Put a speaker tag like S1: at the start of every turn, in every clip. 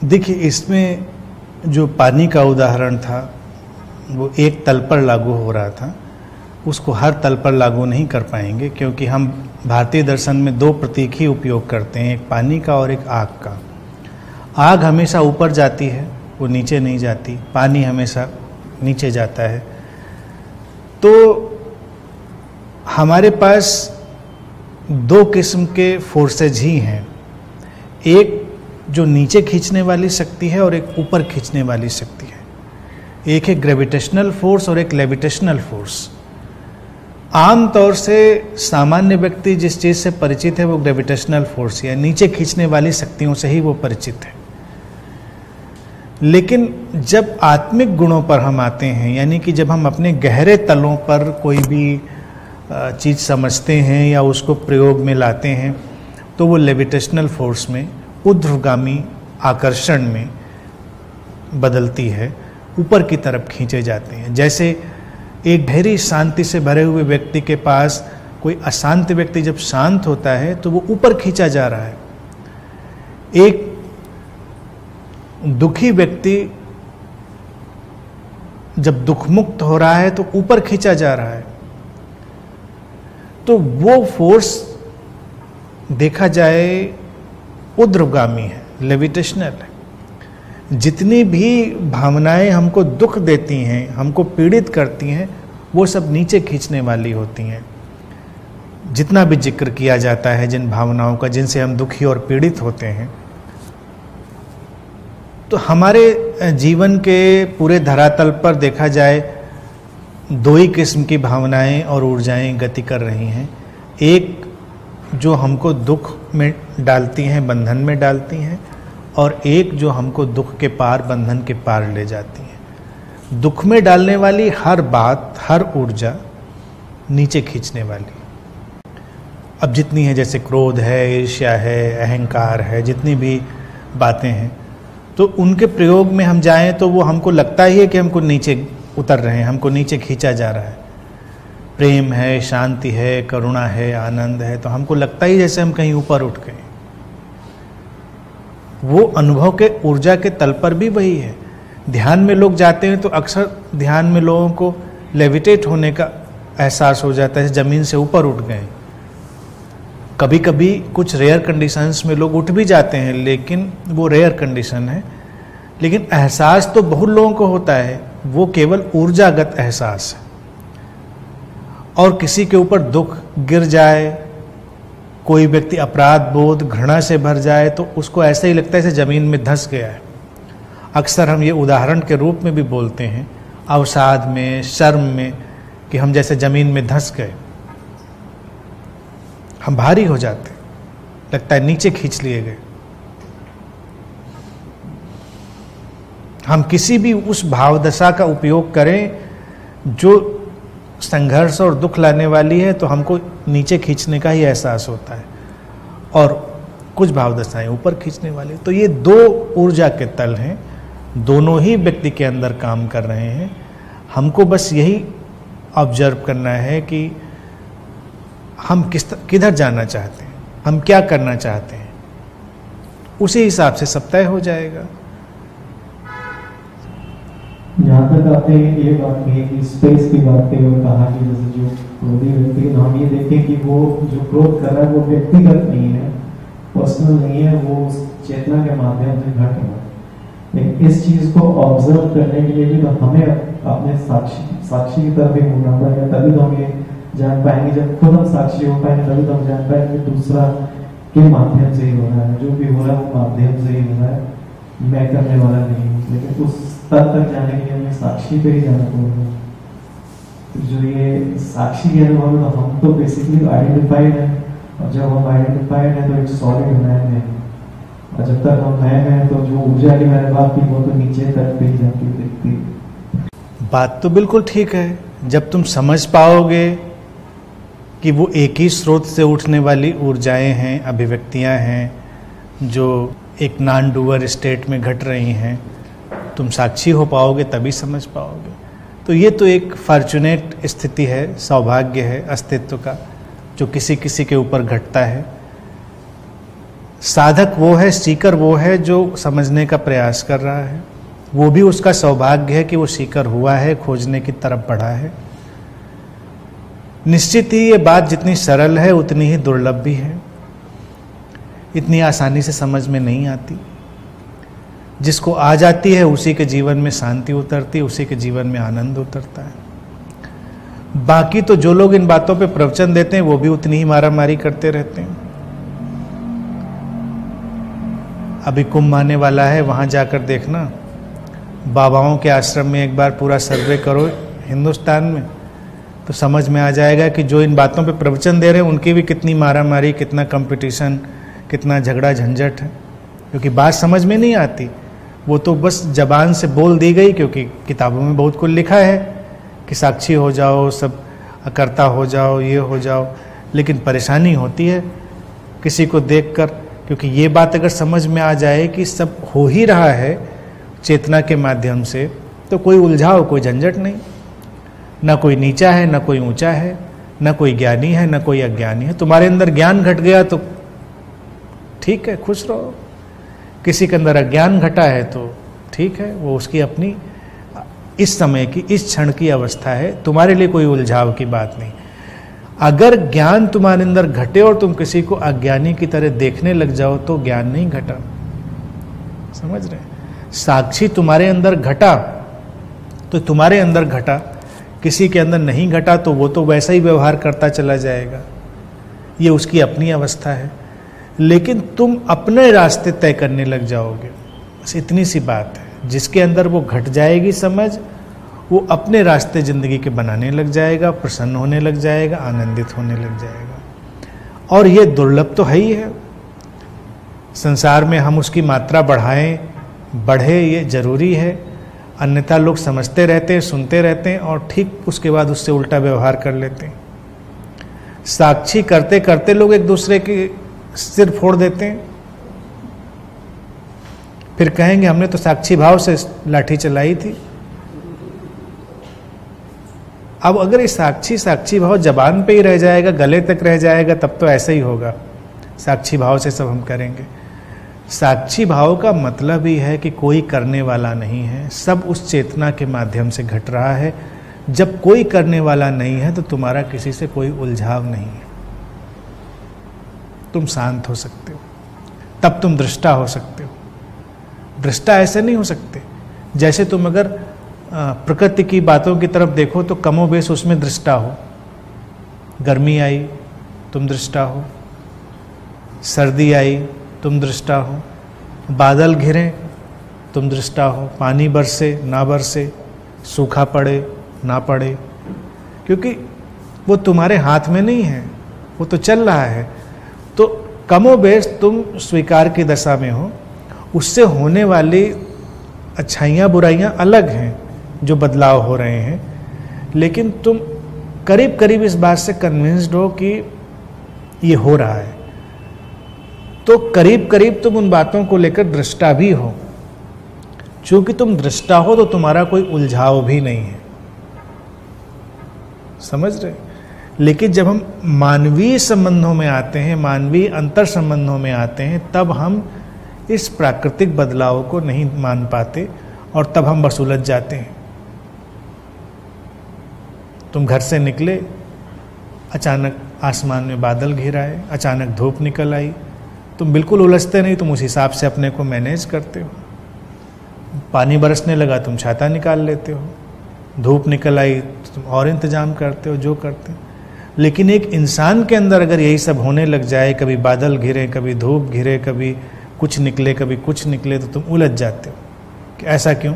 S1: देखिए, इसमें जो पानी का उदाहरण था वो एक तल पर लागू हो रहा था, उसको हर तल पर लागू नहीं कर पाएंगे, क्योंकि हम भारतीय दर्शन में दो प्रतीक ही उपयोग करते हैं, एक पानी का और एक आग का। आग हमेशा ऊपर जाती है, वो नीचे नहीं जाती, पानी हमेशा नीचे जाता है। तो हमारे पास दो किस्म के फोर्सेज ही हैं, एक जो नीचे खींचने वाली शक्ति है और एक ऊपर खींचने वाली शक्ति है। एक है ग्रेविटेशनल फोर्स और एक लेविटेशनल फोर्स। आम तौर से सामान्य व्यक्ति जिस चीज़ से परिचित है वो ग्रेविटेशनल फोर्स या नीचे खींचने वाली शक्तियों से ही वो परिचित है। लेकिन जब आत्मिक गुणों पर हम आते हैं, यानी कि जब हम अपने गहरे तलों पर कोई भी चीज़ समझते हैं या उसको प्रयोग में लाते हैं, तो वो लेविटेशनल फोर्स में, ऊर्ध्वगामी आकर्षण में बदलती है, ऊपर की तरफ खींचे जाते हैं। जैसे एक गहरी शांति से भरे हुए व्यक्ति के पास कोई अशांत व्यक्ति जब शांत होता है तो वो ऊपर खींचा जा रहा है। एक दुखी व्यक्ति जब दुख मुक्त हो रहा है तो ऊपर खींचा जा रहा है। तो वो फोर्स देखा जाए ऊर्ध्वगामी है, लेविटेशनल है। जितनी भी भावनाएं हमको दुख देती हैं, हमको पीड़ित करती हैं, वो सब नीचे खींचने वाली होती हैं। जितना भी जिक्र किया जाता है जिन भावनाओं का जिनसे हम दुखी और पीड़ित होते हैं, तो हमारे जीवन के पूरे धरातल पर देखा जाए दो ही किस्म की भावनाएं और ऊर्जाएं गति कर रही हैं। एक जो हमको दुख में डालती हैं, बंधन में डालती हैं, और एक जो हमको दुख के पार, बंधन के पार ले जाती है। दुख में डालने वाली हर बात, हर ऊर्जा नीचे खींचने वाली। अब जितनी है, जैसे क्रोध है, ईर्ष्या है, अहंकार है, जितनी भी बातें हैं, तो उनके प्रयोग में हम जाएं तो वो हमको लगता ही है कि हमको नीचे उतर रहे हैं, हमको नीचे खींचा जा रहा है। प्रेम है, शांति है, करुणा है, आनंद है, तो हमको लगता ही जैसे हम कहीं ऊपर उठ गए। वो अनुभव के ऊर्जा के तल पर भी वही है। ध्यान में लोग जाते हैं तो अक्सर ध्यान में लोगों को लेविटेट होने का एहसास हो जाता है, जमीन से ऊपर उठ गए। कभी कभी कुछ रेयर कंडीशंस में लोग उठ भी जाते हैं, लेकिन वो रेयर कंडीशन है। लेकिन एहसास तो बहुत लोगों को होता है, वो केवल ऊर्जागत एहसास है। और किसी के ऊपर दुख गिर जाए, कोई व्यक्ति अपराध बोध, घृणा से भर जाए, तो उसको ऐसा ही लगता है जैसे जमीन में धंस गया है। अक्सर हम ये उदाहरण के रूप में भी बोलते हैं, अवसाद में, शर्म में, कि हम जैसे जमीन में धंस गए, हम भारी हो जाते, लगता है नीचे खींच लिए गए। हम किसी भी उस भावदशा का उपयोग करें जो संघर्ष और दुख लाने वाली है, तो हमको नीचे खींचने का ही एहसास होता है, और कुछ भावदशाएं ऊपर खींचने वाली। तो ये दो ऊर्जा के तल हैं, दोनों ही व्यक्ति के अंदर काम कर रहे हैं। हमको बस यही ऑब्जर्व करना है कि हम किधर जाना चाहते हैं, हम क्या करना चाहते हैं, उसी हिसाब से सब तय हो जाएगा।
S2: यहाँ तक आपने ये बात कही कि स्पेस की बात कही और कहा कि जैसे जो क्रोधी व्यक्ति, हम ये देखें कि वो जो क्रोध कर रहा है वो व्यक्तिगत नहीं है, पर्सनल नहीं है, वो चेतना के माध्यम से घट रहा है। लेकिन इस चीज को ऑब्जर्व करने के लिए भी तो हमें अपने साक्षी की तरफ ही होना पड़ेगा, तभी तो हम ये जान पाएंगे। जब खुद हम साक्षी हो पाएंगे तभी तो हम जान पाएंगे दूसरा के माध्यम से ही हो रहा है, जो भी हो रहा है वो माध्यम से ही हो रहा है, मैं करने वाला नहीं हूँ। लेकिन उस स्तर तक जाने के लिए हमें साक्षी पे ही जाना पड़ेगा। तो जो ये साक्षी के अनुभव में, तो हम तो बेसिकली आइडेंटिफाइड है, और जब हम आइडेंटिफाइड है तो एक सॉलिड मैन है, और जब तक हम मैन है तो जो ऊर्जा की मैंने बात की वो तो नीचे तक पे ही जाती दिखती।
S1: बात तो बिल्कुल ठीक है। जब तुम समझ पाओगे कि वो एक ही स्रोत से उठने वाली ऊर्जाएं हैं, अभिव्यक्तियां हैं, जो एक नॉन डूअर स्टेट में घट रही हैं, तुम साक्षी हो पाओगे तभी समझ पाओगे। तो ये तो एक फॉर्चुनेट स्थिति है, सौभाग्य है अस्तित्व का, जो किसी किसी के ऊपर घटता है। साधक वो है, सीकर वो है जो समझने का प्रयास कर रहा है। वो भी उसका सौभाग्य है कि वो सीकर हुआ है, खोजने की तरफ बढ़ा है। निश्चित ही ये बात जितनी सरल है उतनी ही दुर्लभ भी है, इतनी आसानी से समझ में नहीं आती। जिसको आ जाती है उसी के जीवन में शांति उतरती है, उसी के जीवन में आनंद उतरता है। बाकी तो जो लोग इन बातों पे प्रवचन देते हैं वो भी उतनी ही मारामारी करते रहते हैं। अभी कुंभ आने वाला है, वहां जाकर देखना, बाबाओं के आश्रम में एक बार पूरा सर्वे करो हिंदुस्तान में, तो समझ में आ जाएगा कि जो इन बातों पे प्रवचन दे रहे हैं उनकी भी कितनी मारामारी, कितना कंपटीशन, कितना झगड़ा झंझट है, क्योंकि बात समझ में नहीं आती। वो तो बस जबान से बोल दी गई, क्योंकि किताबों में बहुत कुछ लिखा है कि साक्षी हो जाओ, सब अकर्ता हो जाओ, ये हो जाओ, लेकिन परेशानी होती है किसी को देखकर, क्योंकि ये बात अगर समझ में आ जाए कि सब हो ही रहा है चेतना के माध्यम से, तो कोई उलझाओ, कोई झंझट नहीं। ना कोई नीचा है, ना कोई ऊंचा है, ना कोई ज्ञानी है, ना कोई अज्ञानी है। तुम्हारे अंदर ज्ञान घट गया तो ठीक है, खुश रहो। किसी के अंदर अज्ञान घटा है तो ठीक है, वो उसकी अपनी इस समय की, इस क्षण की अवस्था है, तुम्हारे लिए कोई उलझाव की बात नहीं। अगर ज्ञान तुम्हारे अंदर घटे और तुम किसी को अज्ञानी की तरह देखने लग जाओ तो ज्ञान नहीं घटा, समझ रहे? साक्षी तुम्हारे अंदर घटा तो तुम्हारे अंदर घटा, किसी के अंदर नहीं घटा तो वो तो वैसा ही व्यवहार करता चला जाएगा, ये उसकी अपनी अवस्था है। लेकिन तुम अपने रास्ते तय करने लग जाओगे, बस इतनी सी बात है। जिसके अंदर वो घट जाएगी समझ, वो अपने रास्ते जिंदगी के बनाने लग जाएगा, प्रसन्न होने लग जाएगा, आनंदित होने लग जाएगा। और ये दुर्लभ तो है ही है। संसार में हम उसकी मात्रा बढ़े ये जरूरी है, अन्यथा लोग समझते रहते हैं, सुनते रहते हैं और ठीक उसके बाद उससे उल्टा व्यवहार कर लेते हैं। साक्षी करते करते लोग एक दूसरे के सिर फोड़ देते हैं, फिर कहेंगे हमने तो साक्षी भाव से लाठी चलाई थी। अब अगर ये साक्षी भाव जबान पे ही रह जाएगा, गले तक रह जाएगा, तब तो ऐसा ही होगा, साक्षी भाव से सब हम करेंगे। साक्षी भाव का मतलब ही है कि कोई करने वाला नहीं है, सब उस चेतना के माध्यम से घट रहा है। जब कोई करने वाला नहीं है तो तुम्हारा किसी से कोई उलझाव नहीं है, तुम शांत हो सकते हो, तब तुम दृष्टा हो सकते हो। दृष्टा ऐसे नहीं हो सकते जैसे तुम अगर प्रकृति की बातों की तरफ देखो तो कमोबेश उसमें दृष्टा हो। गर्मी आई तुम दृष्टा हो, सर्दी आई तुम दृष्टा हो, बादल घिरे तुम दृष्टा हो, पानी बरसे ना बरसे, सूखा पड़े ना पड़े, क्योंकि वो तुम्हारे हाथ में नहीं है, वो तो चल रहा है। तो कमोबेश तुम स्वीकार की दशा में हो, उससे होने वाली अच्छाइयाँ बुराइयाँ अलग हैं जो बदलाव हो रहे हैं, लेकिन तुम करीब करीब इस बात से कन्विंस्ड हो कि ये हो रहा है, तो करीब करीब तुम उन बातों को लेकर दृष्टा भी हो। चूंकि तुम दृष्टा हो तो तुम्हारा कोई उलझाव भी नहीं है, समझ रहे? लेकिन जब हम मानवीय संबंधों में आते हैं, मानवीय अंतर संबंधों में आते हैं, तब हम इस प्राकृतिक बदलाव को नहीं मान पाते और तब हम बस उलझ जाते हैं। तुम घर से निकले, अचानक आसमान में बादल घिर आए, अचानक धूप निकल आई, तुम बिल्कुल उलझते नहीं, तुम उस हिसाब से अपने को मैनेज करते हो। पानी बरसने लगा, तुम छाता निकाल लेते हो, धूप निकल आई तो तुम और इंतजाम करते हो, जो करते हो। लेकिन एक इंसान के अंदर अगर यही सब होने लग जाए, कभी बादल घिरे, कभी धूप घिरे, कभी कुछ निकले, कभी कुछ निकले, तो तुम उलझ जाते हो कि ऐसा क्यों,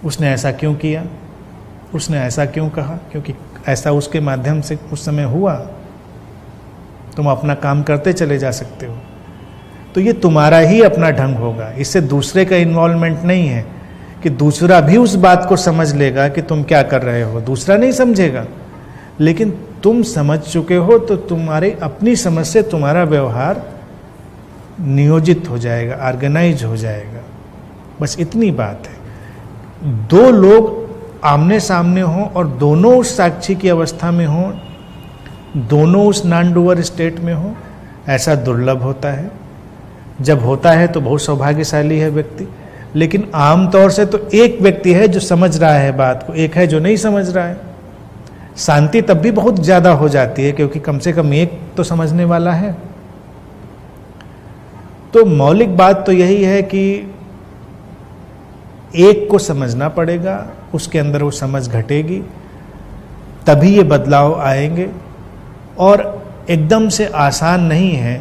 S1: उसने ऐसा क्यों किया, उसने ऐसा क्यों कहा, क्योंकि ऐसा उसके माध्यम से उस समय हुआ। तुम अपना काम करते चले जा सकते हो, तो ये तुम्हारा ही अपना ढंग होगा, इससे दूसरे का इन्वॉल्वमेंट नहीं है कि दूसरा भी उस बात को समझ लेगा कि तुम क्या कर रहे हो। दूसरा नहीं समझेगा, लेकिन तुम समझ चुके हो तो तुम्हारी अपनी समझ से तुम्हारा व्यवहार नियोजित हो जाएगा, ऑर्गेनाइज हो जाएगा। बस इतनी बात है। दो लोग आमने सामने हो और दोनों उस साक्षी की अवस्था में हो, दोनों उस नॉन डूअर स्टेट में हो, ऐसा दुर्लभ होता है। जब होता है तो बहुत सौभाग्यशाली है व्यक्ति, लेकिन आमतौर से तो एक व्यक्ति है जो समझ रहा है बात को, एक है जो नहीं समझ रहा है। शांति तब भी बहुत ज्यादा हो जाती है क्योंकि कम से कम एक तो समझने वाला है। तो मौलिक बात तो यही है कि एक को समझना पड़ेगा, उसके अंदर वो समझ घटेगी, तभी ये बदलाव आएंगे। और एकदम से आसान नहीं है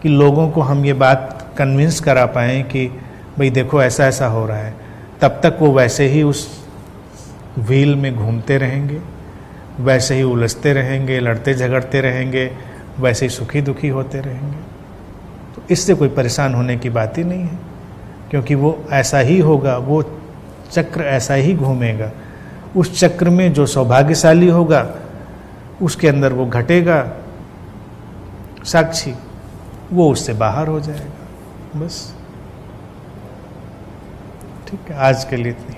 S1: कि लोगों को हम ये बात कन्विंस करा पाएं कि भाई देखो ऐसा ऐसा हो रहा है। तब तक वो वैसे ही उस व्हील में घूमते रहेंगे, वैसे ही उलझते रहेंगे, लड़ते झगड़ते रहेंगे, वैसे ही सुखी दुखी होते रहेंगे। तो इससे कोई परेशान होने की बात ही नहीं है, क्योंकि वो ऐसा ही होगा, वो चक्र ऐसा ही घूमेगा। उस चक्र में जो सौभाग्यशाली होगा उसके अंदर वो घटेगा साक्षी, वो उससे बाहर हो जाएगा। बस ठीक है, आज के लिए इतनी।